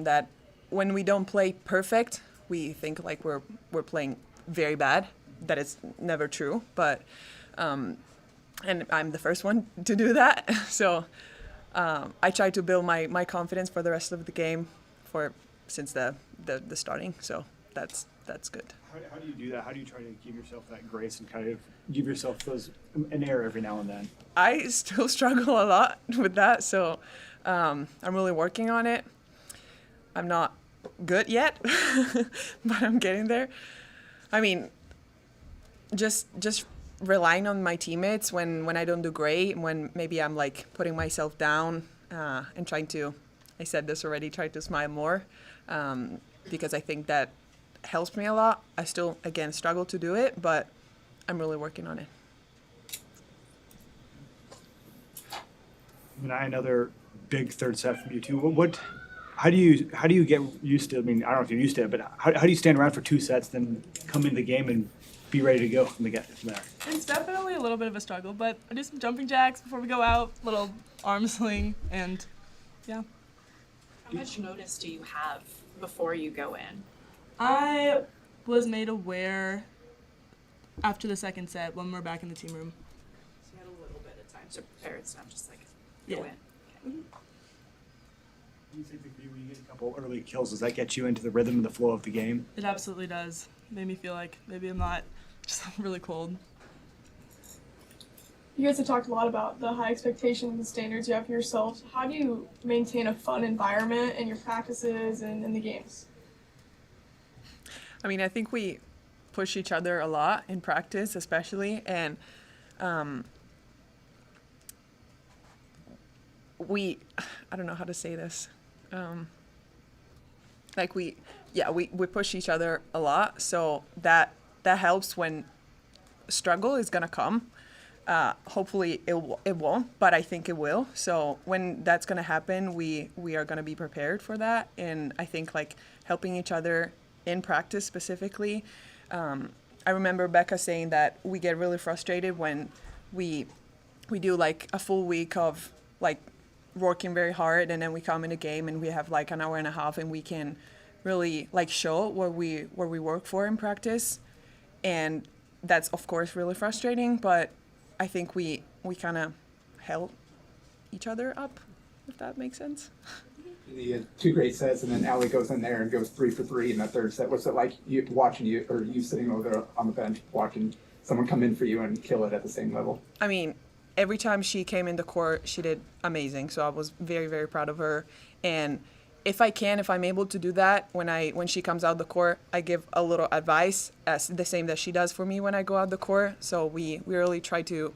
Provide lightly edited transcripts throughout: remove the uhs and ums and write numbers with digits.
that when we don't play perfect, we think like we're playing very bad. That is never true, but and I'm the first one to do that. So I try to build my confidence for the rest of the game since the starting. So that's good. How do you do that? How do you try to give yourself that grace and kind of give yourself an error every now and then? I still struggle a lot with that, so I'm really working on it. I'm not good yet, but I'm getting there. I mean, just relying on my teammates when I don't do great, when maybe I'm like putting myself down and trying to, I said this already, try to smile more because I think that helps me a lot. I still, again, struggle to do it, but I'm really working on it. Another big third set from you too. How do you get used to? I mean, I don't know if you're used to it, but how do you stand around for 2 sets, then come into the game and be ready to go from there? It's definitely a little bit of a struggle, but I do some jumping jacks before we go out, little arm sling, and yeah. How much notice do you have before you go in? I was made aware after the second set when we're back in the team room. So you had a little bit of time to prepare. It's not just like go in. Okay. You think for you, when you get a couple early kills, does that get you into the rhythm and the flow of the game? It absolutely does. Made me feel like maybe I'm not just really cold. You guys have talked a lot about the high expectations and standards you have for yourselves. How do you maintain a fun environment in your practices and in the games? I mean, I think we push each other a lot in practice, especially, and I don't know how to say this. Like we push each other a lot, so that helps when struggle is gonna come. Hopefully it won't, but I think it will. So when that's gonna happen, we are gonna be prepared for that. And I think like helping each other in practice specifically. I remember Becca saying that we get really frustrated when we do like a full week of like working very hard, and then we come in a game and we have like an hour and a half, and we can really like show what we work for in practice. And that's of course really frustrating, but I think we kind of help each other up, if that makes sense. You had 2 great sets, and then Allie goes in there and goes 3 for 3 in that third set. What's it like you sitting over there on the bench watching someone come in for you and kill it at the same level? I mean, every time she came in the court, she did amazing. So I was very, very proud of her. And if I'm able to do that when she comes out the court, I give a little advice, as the same that she does for me when I go out the court. So we really try to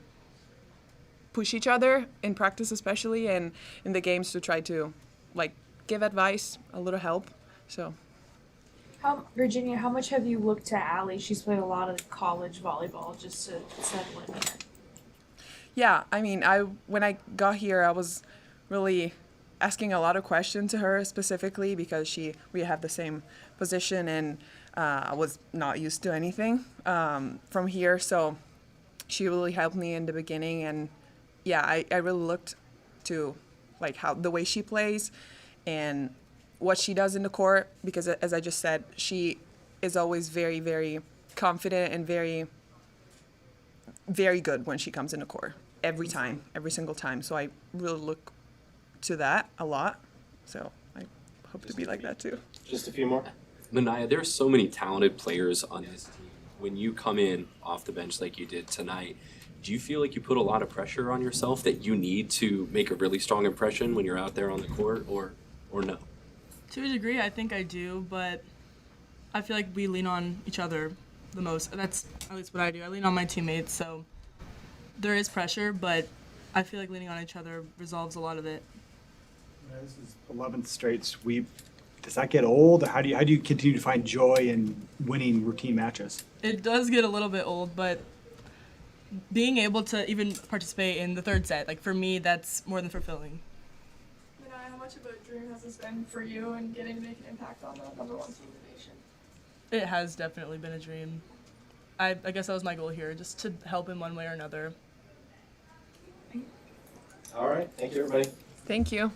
push each other in practice, especially, and in the games to try to like give advice, a little help. So. Virginia, how much have you looked to Allie? She's played a lot of college volleyball just to settle in here. Yeah, I mean, when I got here, I was really asking a lot of questions to her specifically because we have the same position, and I was not used to anything from here. So she really helped me in the beginning, and yeah, I really looked to like the way she plays and what she does in the court, because as I just said, she is always very, very confident and very, very good when she comes in the court. Every single time. So I really look to that a lot. So I hope to be like that too. Just a few more. Manaya, there are so many talented players on this team. When you come in off the bench like you did tonight, do you feel like you put a lot of pressure on yourself that you need to make a really strong impression when you're out there on the court, or no? To a degree, I think I do, but I feel like we lean on each other the most. That's at least what I do. I lean on my teammates, so there is pressure, but I feel like leaning on each other resolves a lot of it. This is 11th straight sweep. Does that get old? How do you continue to find joy in winning routine matches? It does get a little bit old, but being able to even participate in the third set, like for me, that's more than fulfilling. How much of a dream has this been for you and getting to make an impact on the #1 team in the nation? It has definitely been a dream. I guess that was my goal here, just to help in one way or another. All right. Thank you, everybody. Thank you.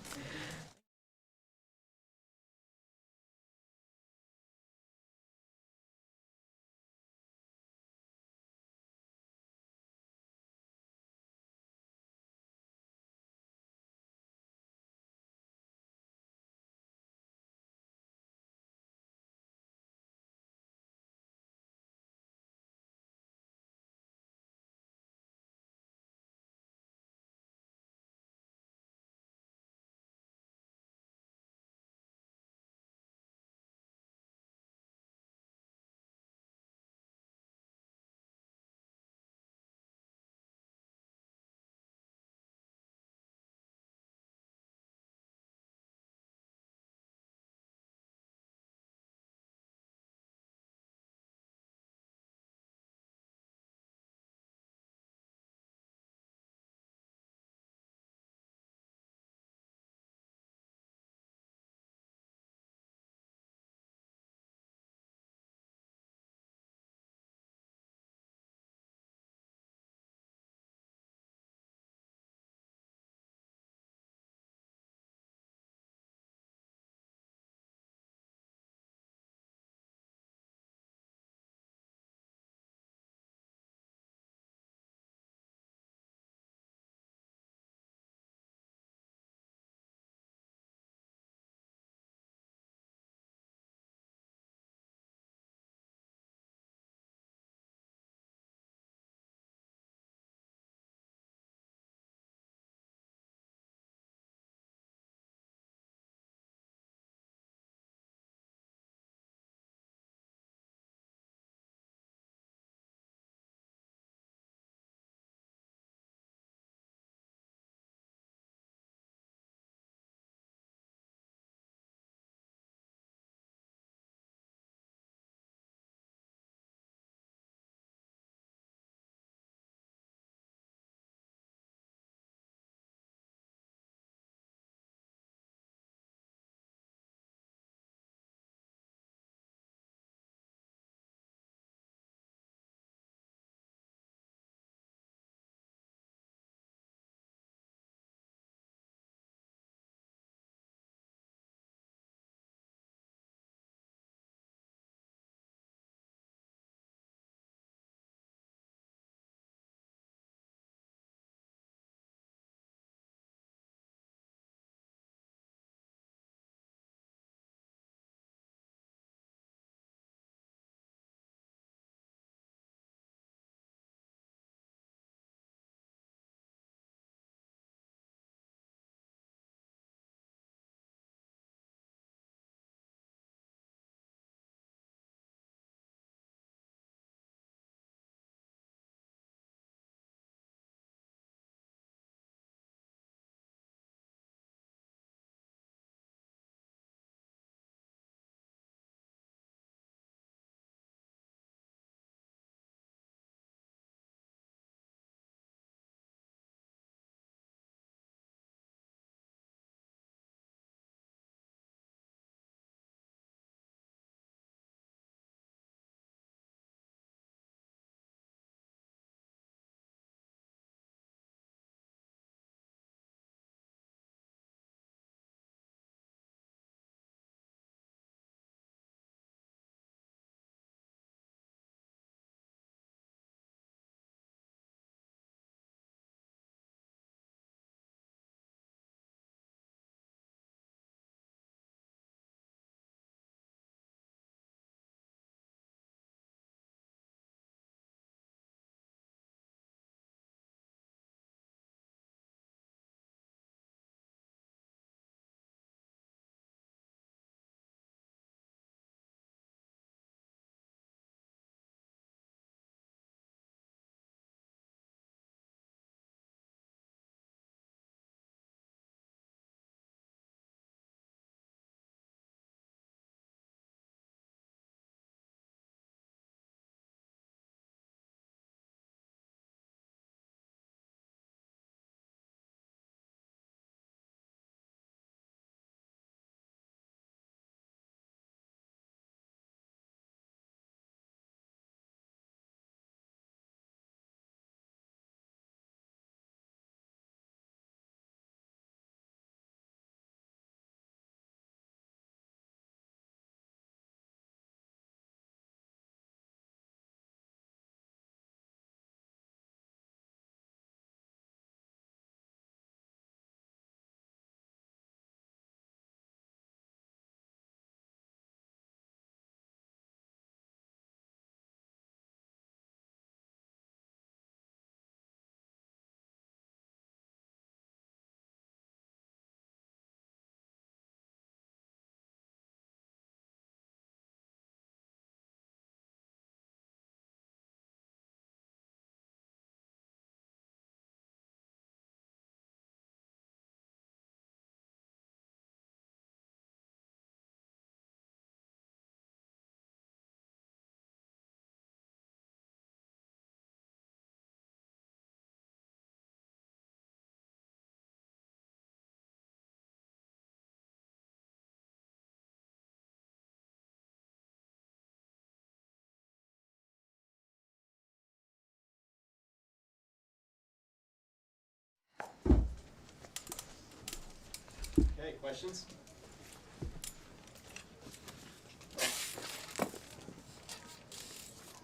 Questions?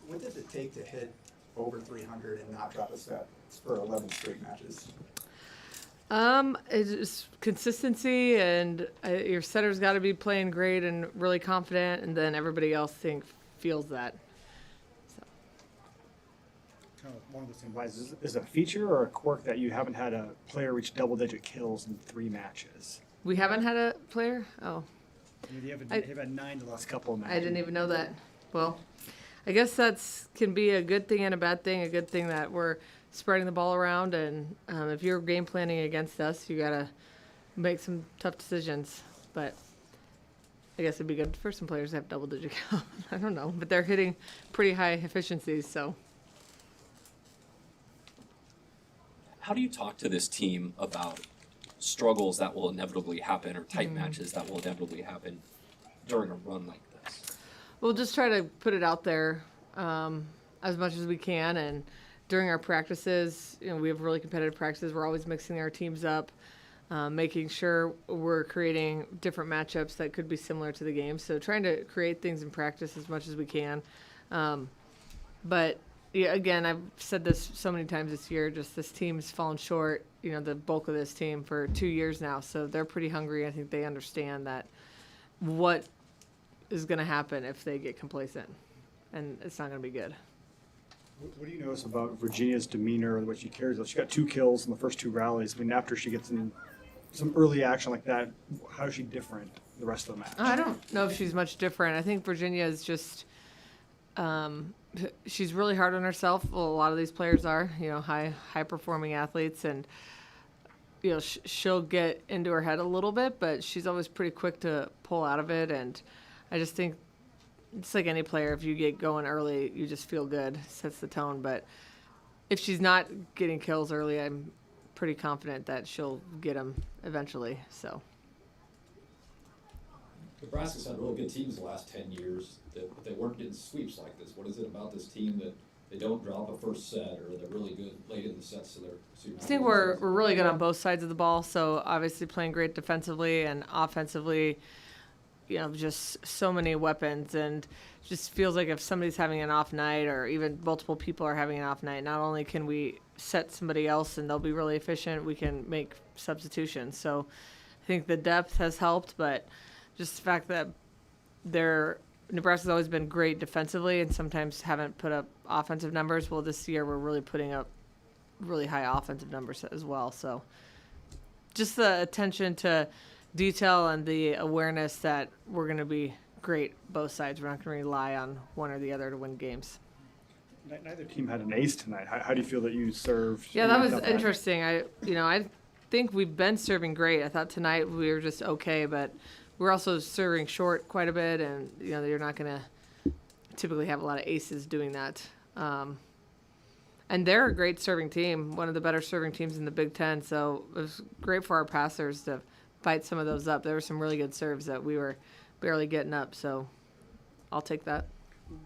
What does it take to hit over 300 and not drop a set for 11 straight matches? It's just consistency, and your setter's got to be playing great and really confident, and then everybody else feels that. So. Kind of one of the same lines. Is a feature or a quirk that you haven't had a player reach double-digit kills in 3 matches? We haven't had a player? Oh. You haven't had 9 the last couple of matches. I didn't even know that. Well, I guess that's can be a good thing and a bad thing. A good thing that we're spreading the ball around, and if you're game planning against us, you gotta make some tough decisions. But I guess it'd be good for some players to have double-digit kills. I don't know, but they're hitting pretty high efficiencies, so. How do you talk to this team about struggles that will inevitably happen or tight matches that will inevitably happen during a run like this? We'll just try to put it out there as much as we can, and during our practices, we have really competitive practices. We're always mixing our teams up, making sure we're creating different matchups that could be similar to the game. So trying to create things in practice as much as we can. But yeah, again, I've said this so many times this year, just this team's fallen short, the bulk of this team for 2 years now. So they're pretty hungry. I think they understand that what is going to happen if they get complacent, and it's not going to be good. What do you notice about Virginia's demeanor, what she carries? She got 2 kills in the first 2 rallies. I mean, after she gets in some early action like that, how is she different the rest of the match? I don't know if she's much different. I think Virginia is just, she's really hard on herself. Well, a lot of these players are, high performing athletes, and she'll get into her head a little bit, but she's always pretty quick to pull out of it. And I just think it's like any player. If you get going early, you just feel good, sets the tone. But if she's not getting kills early, I'm pretty confident that she'll get them eventually. So. Nebraska's had really good teams the last 10 years that they weren't getting sweeps like this. What is it about this team that they don't drop a first set, or they're really good late in the sets? So they're I think we're really good on both sides of the ball. So obviously playing great defensively and offensively. Just so many weapons, and just feels like if somebody's having an off night, or even multiple people are having an off night, not only can we set somebody else and they'll be really efficient, we can make substitutions. So I think the depth has helped, but just the fact that Nebraska's always been great defensively and sometimes haven't put up offensive numbers. Well, this year we're really putting up really high offensive numbers as well. So just the attention to detail and the awareness that we're going to be great both sides. We're not going to rely on one or the other to win games. Neither team had an ace tonight. How do you feel that you served? Yeah, that was interesting. I think we've been serving great. I thought tonight we were just okay, but we're also serving short quite a bit, and you're not going to typically have a lot of aces doing that. And they're a great serving team, one of the better serving teams in the Big Ten. So it was great for our passers to fight some of those up. There were some really good serves that we were barely getting up, so I'll take that.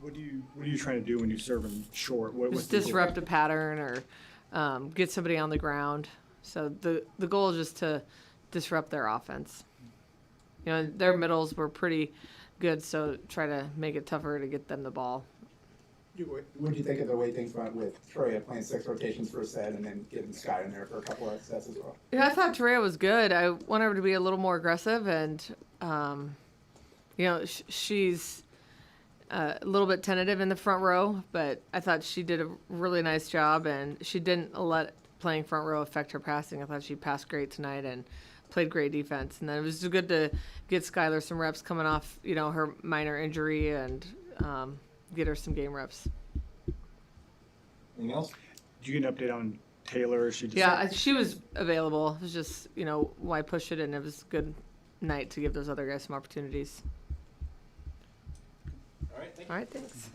What are you trying to do when you serve them short? Just disrupt a pattern, or get somebody on the ground. So the goal is just to disrupt their offense. Their middles were pretty good, so try to make it tougher to get them the ball. What do you think of the way things went with Troya playing 6 rotations for a set and then getting Sky in there for a couple of sets as well? Yeah, I thought Troya was good. I want her to be a little more aggressive, and she's a little bit tentative in the front row, but I thought she did a really nice job, and she didn't let playing front row affect her passing. I thought she passed great tonight and played great defense. And then it was just good to get Skylar some reps coming off, her minor injury, and get her some game reps. Anything else? Did you get an update on Taylor? She was available. It was just, why push it, and it was a good night to give those other guys some opportunities. All right, thank you. All right, thanks.